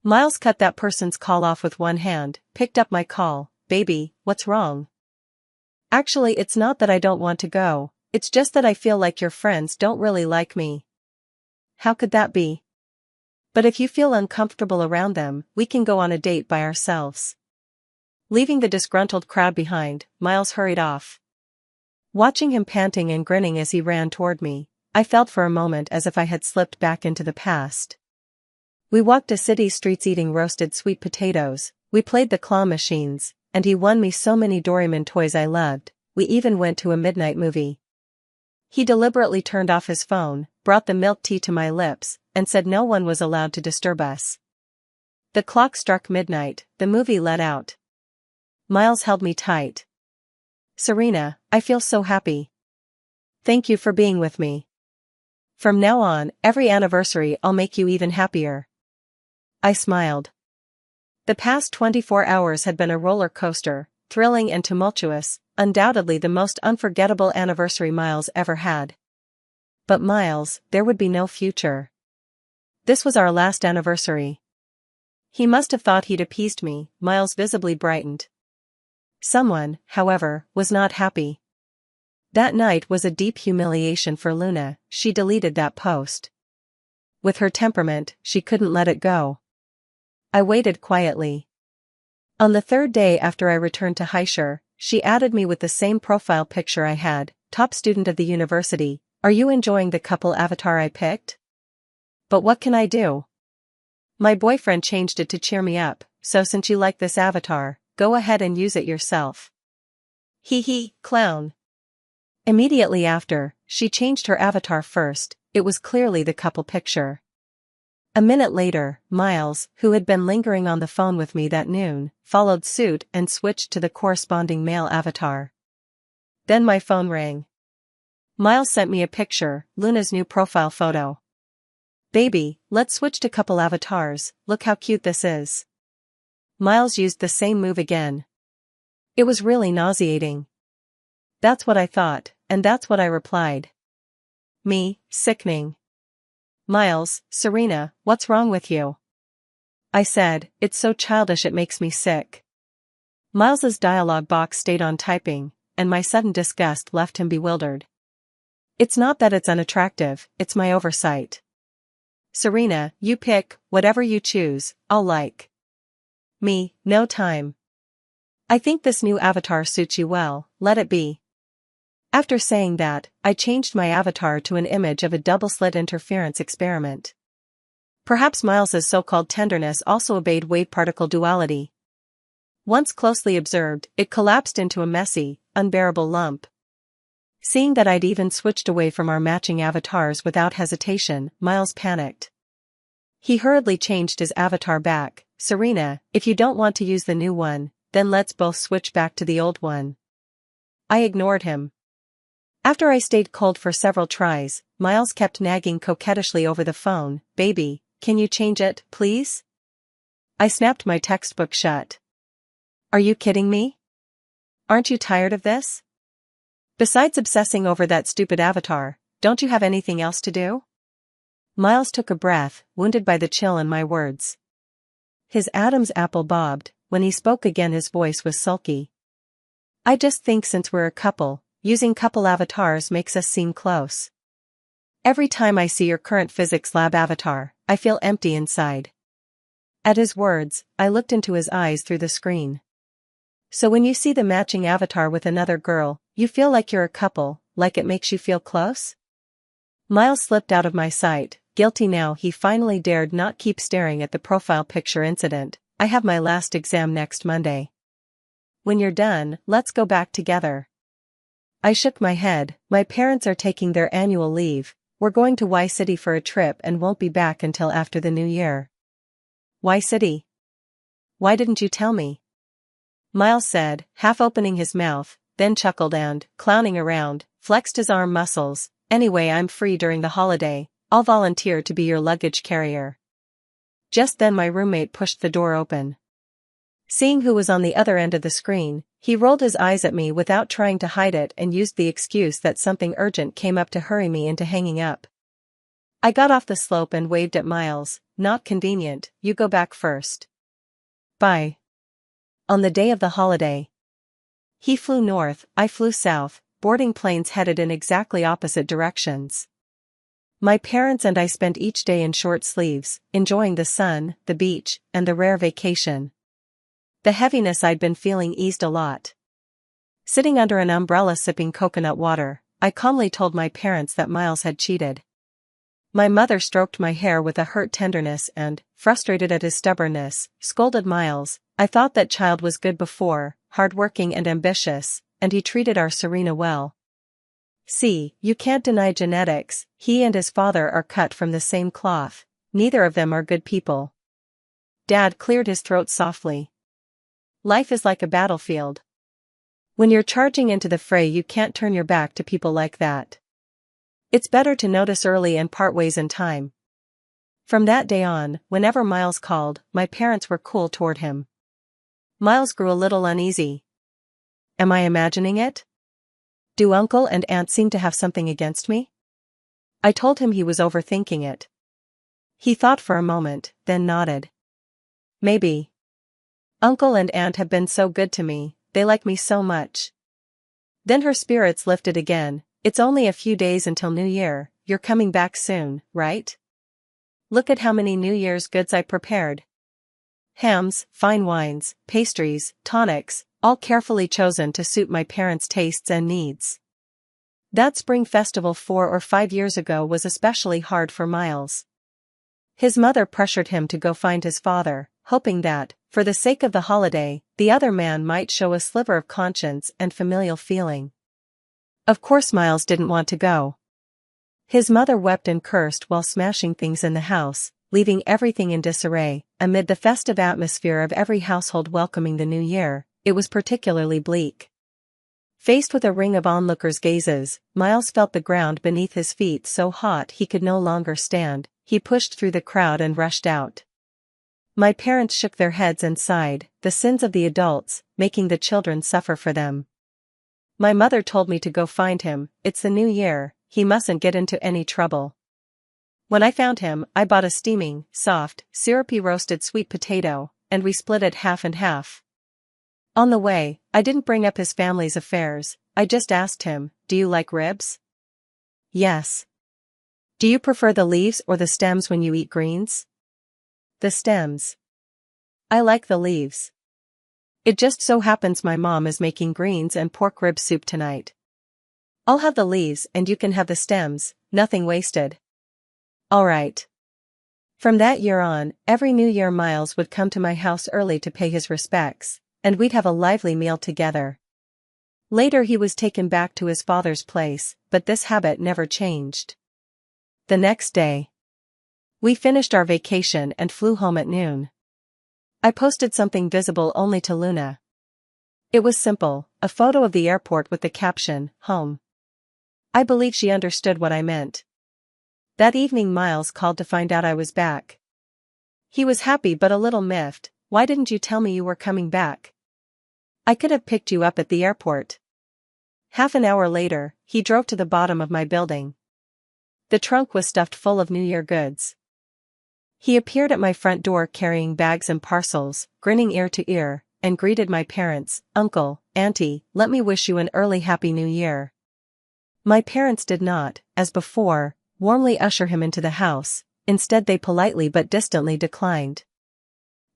Miles cut that person's call off with one hand, picked up my call, baby, what's wrong? Actually, it's not that I don't want to go, it's just that I feel like your friends don't really like me. How could that be? But if you feel uncomfortable around them, we can go on a date by ourselves. Leaving the disgruntled crowd behind, Miles hurried off. Watching him panting and grinning as he ran toward me, I felt for a moment as if I had slipped back into the past. We walked a city streets eating roasted sweet potatoes, we played the claw machines, and he won me so many Doraemon toys I loved, we even went to a midnight movie. He deliberately turned off his phone, brought the milk tea to my lips, and said no one was allowed to disturb us. The clock struck midnight, the movie let out. Miles held me tight. Serena, I feel so happy. Thank you for being with me. From now on, every anniversary I'll make you even happier. I smiled. The past 24 hours had been a roller coaster, thrilling and tumultuous, undoubtedly the most unforgettable anniversary Miles ever had. But Miles, there would be no future. This was our last anniversary. He must have thought he'd appeased me, Miles visibly brightened. Someone, however, was not happy. That night was a deep humiliation for Luna, she deleted that post. With her temperament, she couldn't let it go. I waited quietly. On the third day after I returned to Heischer, she added me with the same profile picture I had, top student of the university, are you enjoying the couple avatar I picked? But what can I do? My boyfriend changed it to cheer me up, so since you like this avatar, go ahead and use it yourself. Hee hee, clown. Immediately after, she changed her avatar first, it was clearly the couple picture. A minute later, Miles, who had been lingering on the phone with me that noon, followed suit and switched to the corresponding male avatar. Then my phone rang. Miles sent me a picture, Luna's new profile photo. Baby, let's switch to couple avatars, look how cute this is. Miles used the same move again. It was really nauseating. That's what I thought, and that's what I replied. Me, sickening. Miles, Serena, what's wrong with you? I said, it's so childish it makes me sick. Miles's dialogue box stayed on typing, and my sudden disgust left him bewildered. It's not that it's unattractive, it's my oversight. Serena, you pick, whatever you choose, I'll like. Me, no time. I think this new avatar suits you well, let it be. After saying that, I changed my avatar to an image of a double-slit interference experiment. Perhaps Miles's so-called tenderness also obeyed wave-particle duality. Once closely observed, it collapsed into a messy, unbearable lump. Seeing that I'd even switched away from our matching avatars without hesitation, Miles panicked. He hurriedly changed his avatar back. Serena, if you don't want to use the new one, then let's both switch back to the old one. I ignored him. After I stayed cold for several tries, Miles kept nagging coquettishly over the phone, baby, can you change it, please? I snapped my textbook shut. Are you kidding me? Aren't you tired of this? Besides obsessing over that stupid avatar, don't you have anything else to do? Miles took a breath, wounded by the chill in my words. His Adam's apple bobbed, when he spoke again his voice was sulky. I just think since we're a couple, using couple avatars makes us seem close. Every time I see your current physics lab avatar, I feel empty inside. At his words, I looked into his eyes through the screen. So when you see the matching avatar with another girl, you feel like you're a couple, like it makes you feel close? Miles slipped out of my sight, guilty now he finally dared not keep staring at the profile picture incident. I have my last exam next Monday. When you're done, let's go back together. I shook my head. My parents are taking their annual leave. We're going to Y City for a trip and won't be back until after the new year. Y City? Why didn't you tell me? Miles said, half opening his mouth, then chuckled and, clowning around, flexed his arm muscles. Anyway, I'm free during the holiday. I'll volunteer to be your luggage carrier. Just then my roommate pushed the door open. Seeing who was on the other end of the screen, he rolled his eyes at me without trying to hide it and used the excuse that something urgent came up to hurry me into hanging up. I got off the slope and waved at Miles. Not convenient, you go back first. Bye. On the day of the holiday. He flew north, I flew south, boarding planes headed in exactly opposite directions. My parents and I spent each day in short sleeves, enjoying the sun, the beach, and the rare vacation. The heaviness I'd been feeling eased a lot. Sitting under an umbrella sipping coconut water, I calmly told my parents that Miles had cheated. My mother stroked my hair with a hurt tenderness and, frustrated at his stubbornness, scolded Miles. I thought that child was good before, hardworking and ambitious, and he treated our Serena well. See, you can't deny genetics, he and his father are cut from the same cloth, neither of them are good people. Dad cleared his throat softly. Life is like a battlefield. When you're charging into the fray you can't turn your back to people like that. It's better to notice early and part ways in time. From that day on, whenever Miles called, my parents were cool toward him. Miles grew a little uneasy. Am I imagining it? Do Uncle and Aunt seem to have something against me? I told him he was overthinking it. He thought for a moment, then nodded. Maybe. Uncle and Aunt have been so good to me, they like me so much. Then her spirits lifted again. It's only a few days until New Year, you're coming back soon, right? Look at how many New Year's goods I prepared. Hams, fine wines, pastries, tonics, all carefully chosen to suit my parents' tastes and needs. That spring festival 4 or 5 years ago was especially hard for Miles. His mother pressured him to go find his father, hoping that, for the sake of the holiday, the other man might show a sliver of conscience and familial feeling. Of course Miles didn't want to go. His mother wept and cursed while smashing things in the house, leaving everything in disarray. Amid the festive atmosphere of every household welcoming the new year, it was particularly bleak. Faced with a ring of onlookers' gazes, Miles felt the ground beneath his feet so hot he could no longer stand. He pushed through the crowd and rushed out. My parents shook their heads and sighed, the sins of the adults, making the children suffer for them. My mother told me to go find him. It's the new year, he mustn't get into any trouble. When I found him, I bought a steaming, soft, syrupy roasted sweet potato, and we split it half and half. On the way, I didn't bring up his family's affairs, I just asked him, do you like ribs? Yes. Do you prefer the leaves or the stems when you eat greens? The stems. I like the leaves. It just so happens my mom is making greens and pork rib soup tonight. I'll have the leaves and you can have the stems, nothing wasted. All right. From that year on, every New Year Miles would come to my house early to pay his respects, and we'd have a lively meal together. Later he was taken back to his father's place, but this habit never changed. The next day, we finished our vacation and flew home at noon. I posted something visible only to Luna. It was simple, a photo of the airport with the caption, "Home." I believe she understood what I meant. That evening Miles called to find out I was back. He was happy but a little miffed. Why didn't you tell me you were coming back? I could have picked you up at the airport. Half an hour later, he drove to the bottom of my building. The trunk was stuffed full of New Year goods. He appeared at my front door carrying bags and parcels, grinning ear to ear, and greeted my parents. Uncle, Auntie, let me wish you an early Happy New Year. My parents did not, as before, warmly usher him into the house. Instead they politely but distantly declined.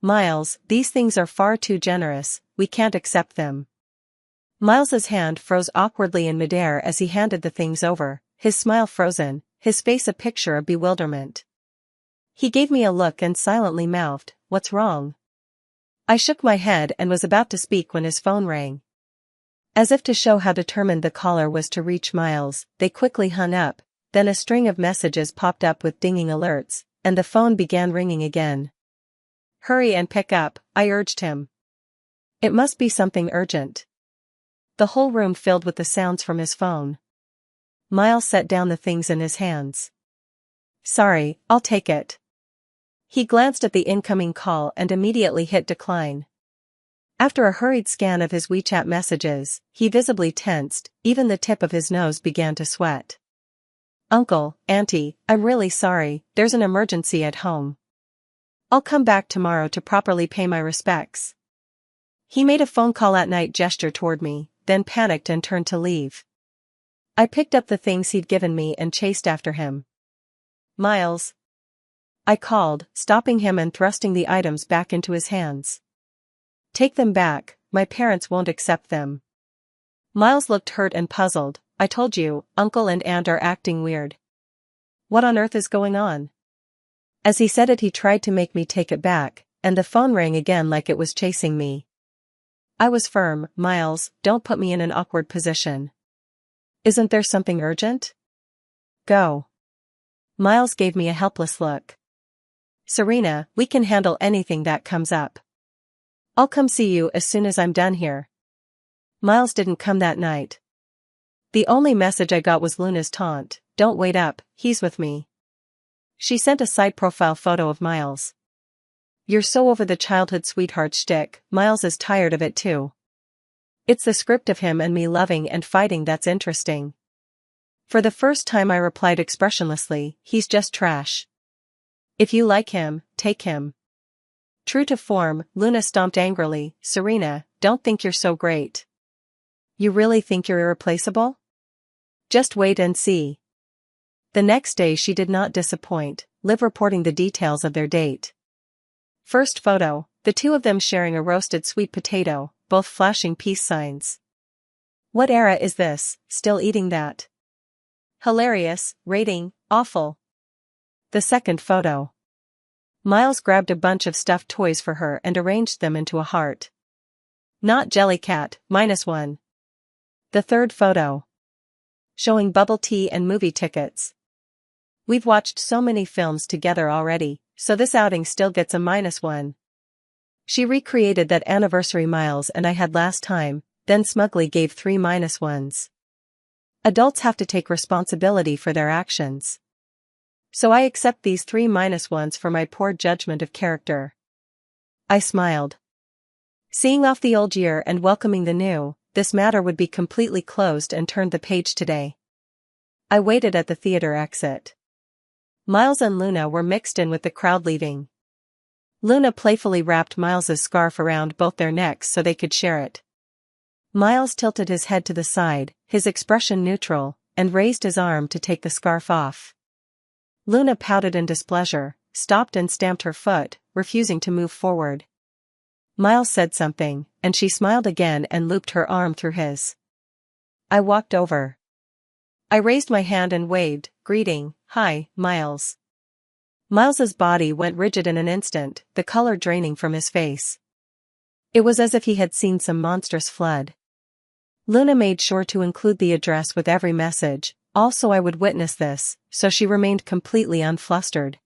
Miles, these things are far too generous, we can't accept them. Miles's hand froze awkwardly in midair as he handed the things over, his smile frozen, his face a picture of bewilderment. He gave me a look and silently mouthed, "What's wrong?" I shook my head and was about to speak when his phone rang. As if to show how determined the caller was to reach Miles, they quickly hung up, then a string of messages popped up with dinging alerts, and the phone began ringing again. "Hurry and pick up," I urged him. "It must be something urgent." The whole room filled with the sounds from his phone. Miles set down the things in his hands. "Sorry, I'll take it." He glanced at the incoming call and immediately hit decline. After a hurried scan of his WeChat messages, he visibly tensed, even the tip of his nose began to sweat. "Uncle, Auntie, I'm really sorry, there's an emergency at home. I'll come back tomorrow to properly pay my respects." He made a phone call at night gesture toward me, then panicked and turned to leave. I picked up the things he'd given me and chased after him. "Miles," I called, stopping him and thrusting the items back into his hands. "Take them back, my parents won't accept them." Miles looked hurt and puzzled. "I told you, Uncle and Aunt are acting weird. What on earth is going on?" As he said it, he tried to make me take it back, and the phone rang again like it was chasing me. I was firm. "Miles, don't put me in an awkward position. Isn't there something urgent? Go." Miles gave me a helpless look. "Serena, we can handle anything that comes up. I'll come see you as soon as I'm done here." Miles didn't come that night. The only message I got was Luna's taunt, "Don't wait up, he's with me." She sent a side profile photo of Miles. "You're so over the childhood sweetheart shtick, Miles is tired of it too. It's the script of him and me loving and fighting that's interesting." For the first time I replied expressionlessly, "He's just trash. If you like him, take him." True to form, Luna stomped angrily, "Serena, don't think you're so great. You really think you're irreplaceable? Just wait and see." The next day she did not disappoint, Liv reporting the details of their date. First photo, the two of them sharing a roasted sweet potato, both flashing peace signs. "What era is this, still eating that?" Hilarious. Rating, awful. The second photo. Miles grabbed a bunch of stuffed toys for her and arranged them into a heart. "Not Jellycat, -1. The third photo. Showing bubble tea and movie tickets. "We've watched so many films together already, so this outing still gets a -1. She recreated that anniversary Miles and I had last time, then smugly gave 3 -1s. Adults have to take responsibility for their actions. So I accept these 3 -1s for my poor judgment of character." I smiled. Seeing off the old year and welcoming the new, this matter would be completely closed and turned the page today. I waited at the theater exit. Miles and Luna were mixed in with the crowd leaving. Luna playfully wrapped Miles's scarf around both their necks so they could share it. Miles tilted his head to the side, his expression neutral, and raised his arm to take the scarf off. Luna pouted in displeasure, stopped and stamped her foot, refusing to move forward. Miles said something, and she smiled again and looped her arm through his. I walked over. I raised my hand and waved, greeting, "Hi, Miles." Miles's body went rigid in an instant, the color draining from his face. It was as if he had seen some monstrous flood. Luna made sure to include the address with every message, also I would witness this, so she remained completely unflustered.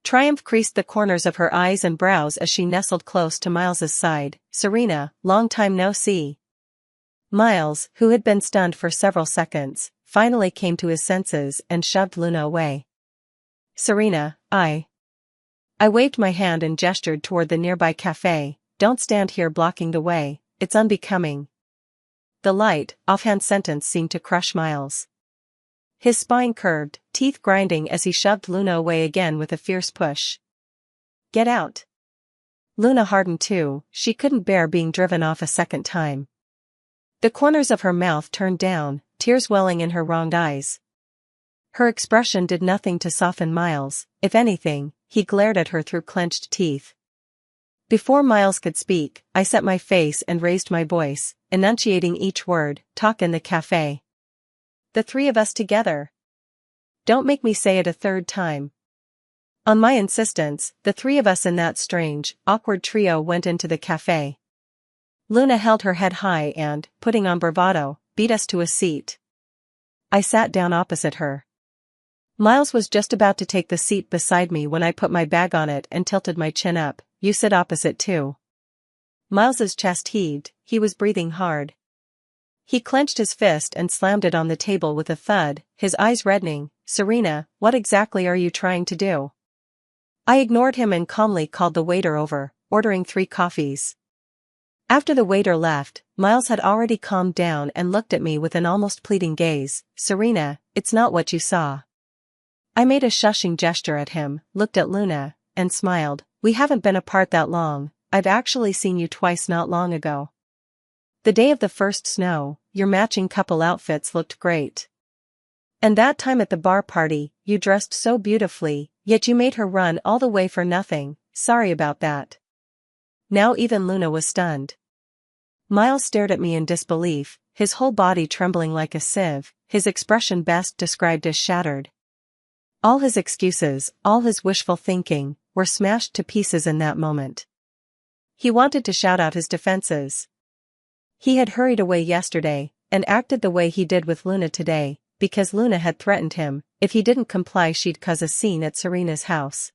Triumph creased the corners of her eyes and brows as she nestled close to Miles's side. "Serena, long time no see." Miles, who had been stunned for several seconds, finally came to his senses and shoved Luna away. "Serena, I waved my hand and gestured toward the nearby cafe. "Don't stand here blocking the way, it's unbecoming." The light, offhand sentence seemed to crush Miles. His spine curved, teeth grinding as he shoved Luna away again with a fierce push. "Get out." Luna hardened too, she couldn't bear being driven off a second time. The corners of her mouth turned down, tears welling in her wronged eyes. Her expression did nothing to soften Miles, if anything, he glared at her through clenched teeth. Before Miles could speak, I set my face and raised my voice, enunciating each word. Talk in the cafe. The three of us together. Don't make me say it a third time. On my insistence, the three of us in that strange, awkward trio went into the cafe. Luna held her head high and, putting on bravado, beat us to a seat. I sat down opposite her. Miles was just about to take the seat beside me when I put my bag on it and tilted my chin up. You sit opposite too. Miles's chest heaved, he was breathing hard. He clenched his fist and slammed it on the table with a thud, his eyes reddening. Serena, what exactly are you trying to do? I ignored him and calmly called the waiter over, ordering 3 coffees. After the waiter left, Miles had already calmed down and looked at me with an almost pleading gaze. Serena, it's not what you saw. I made a shushing gesture at him, looked at Luna, and smiled. We haven't been apart that long, I've actually seen you twice not long ago. The day of the first snow, your matching couple outfits looked great. And that time at the bar party, you dressed so beautifully, yet you made her run all the way for nothing. Sorry about that. Now even Luna was stunned. Miles stared at me in disbelief, his whole body trembling like a sieve, his expression best described as shattered. All his excuses, all his wishful thinking, were smashed to pieces in that moment. He wanted to shout out his defenses. He had hurried away yesterday, and acted the way he did with Luna today, because Luna had threatened him, if he didn't comply she'd cause a scene at Serena's house.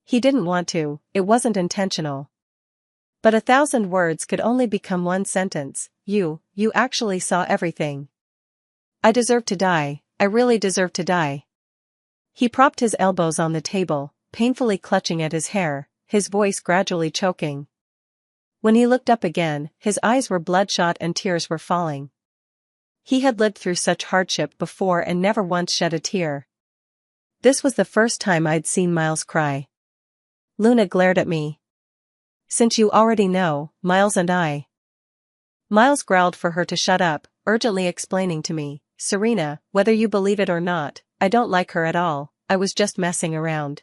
He didn't want to, it wasn't intentional. But 1,000 words could only become one sentence. You actually saw everything. I deserve to die, I really deserve to die. He propped his elbows on the table, painfully clutching at his hair, his voice gradually choking. When he looked up again, his eyes were bloodshot and tears were falling. He had lived through such hardship before and never once shed a tear. This was the first time I'd seen Miles cry. Luna glared at me. Since you already know, Miles and I. Miles growled for her to shut up, urgently explaining to me, Serena, whether you believe it or not, I don't like her at all, I was just messing around.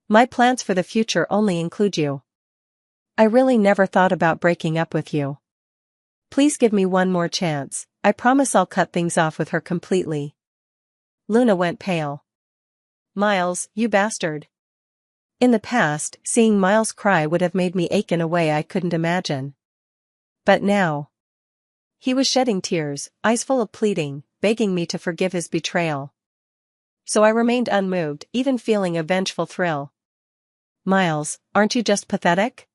My plans for the future only include you. I really never thought about breaking up with you. Please give me one more chance, I promise I'll cut things off with her completely. Luna went pale. Miles, you bastard. In the past, seeing Miles cry would have made me ache in a way I couldn't imagine. But now. He was shedding tears, eyes full of pleading, begging me to forgive his betrayal. So I remained unmoved, even feeling a vengeful thrill. Miles, aren't you just pathetic?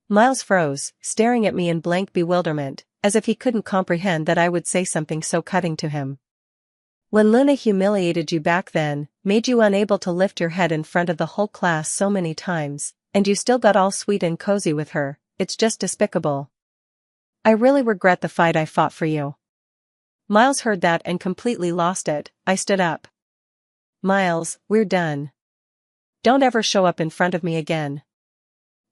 Miles froze, staring at me in blank bewilderment, as if he couldn't comprehend that I would say something so cutting to him. When Luna humiliated you back then, made you unable to lift your head in front of the whole class so many times, and you still got all sweet and cozy with her, it's just despicable. I really regret the fight I fought for you. Miles heard that and completely lost it. I stood up. Miles, we're done. Don't ever show up in front of me again.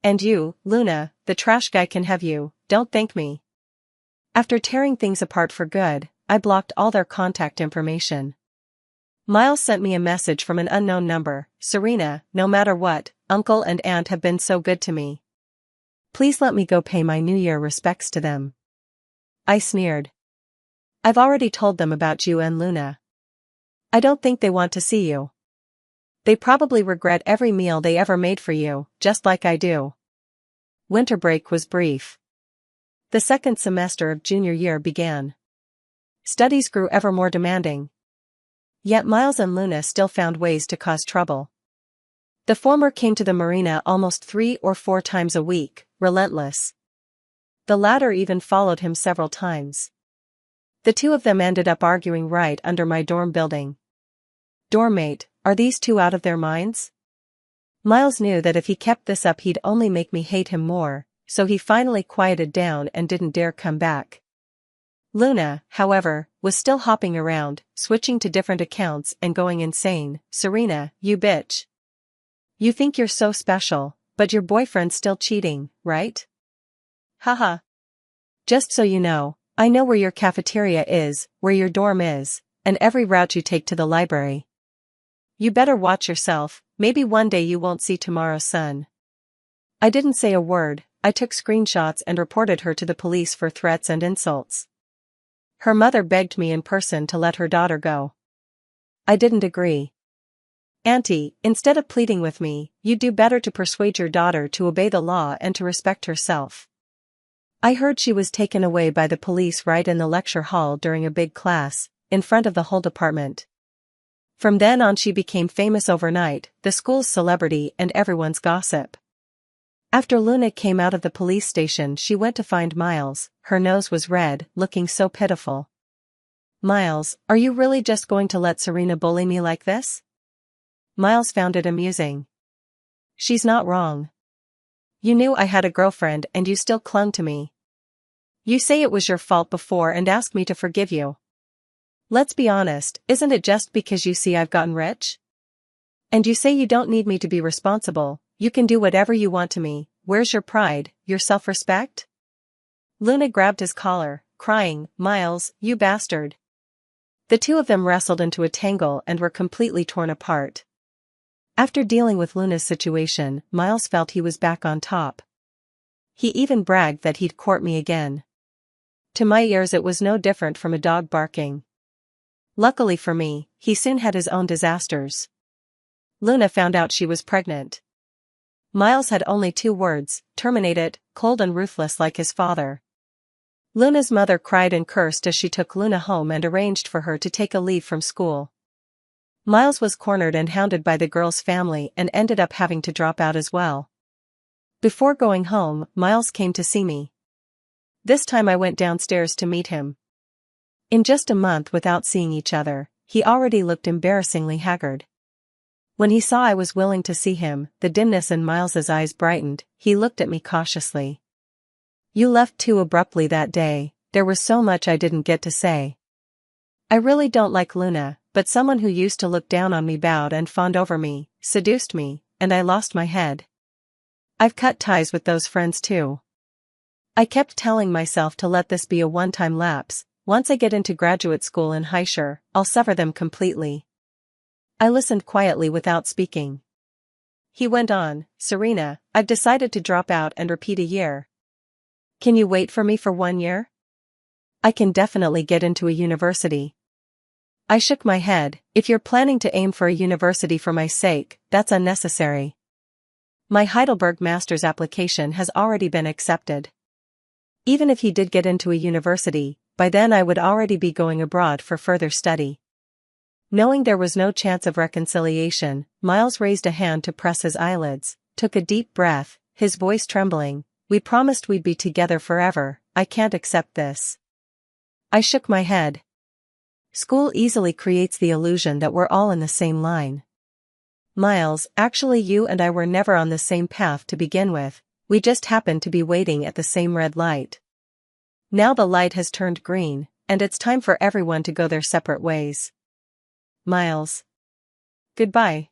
And you, Luna, the trash guy can have you, don't thank me. After tearing things apart for good, I blocked all their contact information. Miles sent me a message from an unknown number. Serena, no matter what, Uncle and Aunt have been so good to me. Please let me go pay my New Year respects to them. I sneered. I've already told them about you and Luna. I don't think they want to see you. They probably regret every meal they ever made for you, just like I do. Winter break was brief. The second semester of junior year began. Studies grew ever more demanding. Yet Miles and Luna still found ways to cause trouble. The former came to the marina almost 3 or 4 times a week, relentless. The latter even followed him several times. The two of them ended up arguing right under my dorm building. Dormmate, are these two out of their minds? Miles knew that if he kept this up he'd only make me hate him more, so he finally quieted down and didn't dare come back. Luna, however, was still hopping around, switching to different accounts and going insane. Serena, you bitch. You think you're so special, but your boyfriend's still cheating, right? Haha. Just so you know, I know where your cafeteria is, where your dorm is, and every route you take to the library. You better watch yourself, maybe one day you won't see tomorrow's sun. I didn't say a word. I took screenshots and reported her to the police for threats and insults. Her mother begged me in person to let her daughter go. I didn't agree. Auntie, instead of pleading with me, you'd do better to persuade your daughter to obey the law and to respect herself. I heard she was taken away by the police right in the lecture hall during a big class, in front of the whole department. From then on she became famous overnight, the school's celebrity and everyone's gossip. After Luna came out of the police station she went to find Miles. Her nose was red, looking so pitiful. Miles, are you really just going to let Serena bully me like this? Miles found it amusing. She's not wrong. You knew I had a girlfriend and you still clung to me. You say it was your fault before and ask me to forgive you. Let's be honest, isn't it just because you see I've gotten rich? And you say you don't need me to be responsible, you can do whatever you want to me. Where's your pride, your self-respect? Luna grabbed his collar, crying, Miles, you bastard. The two of them wrestled into a tangle and were completely torn apart. After dealing with Luna's situation, Miles felt he was back on top. He even bragged that he'd court me again. To my ears it was no different from a dog barking. Luckily for me, he soon had his own disasters. Luna found out she was pregnant. Miles had only 2 words, terminate it, cold and ruthless like his father. Luna's mother cried and cursed as she took Luna home and arranged for her to take a leave from school. Miles was cornered and hounded by the girl's family and ended up having to drop out as well. Before going home, Miles came to see me. This time I went downstairs to meet him. In just a month without seeing each other, he already looked embarrassingly haggard. When he saw I was willing to see him, the dimness in Miles's eyes brightened. He looked at me cautiously. You left too abruptly that day. There was so much I didn't get to say. I really don't like Luna, but someone who used to look down on me bowed and fawned over me, seduced me, and I lost my head. I've cut ties with those friends too. I kept telling myself to let this be a one-time lapse. Once I get into graduate school in Heischer, I'll sever them completely. I listened quietly without speaking. He went on, Serena, I've decided to drop out and repeat a year. Can you wait for me for 1 year? I can definitely get into a university. I shook my head. If you're planning to aim for a university for my sake, that's unnecessary. My Heidelberg master's application has already been accepted. Even if he did get into a university, by then I would already be going abroad for further study. Knowing there was no chance of reconciliation, Miles raised a hand to press his eyelids, took a deep breath, his voice trembling. We promised we'd be together forever. I can't accept this. I shook my head. School easily creates the illusion that we're all in the same line. Miles, actually you and I were never on the same path to begin with, we just happened to be waiting at the same red light. Now the light has turned green, and it's time for everyone to go their separate ways. Miles. Goodbye.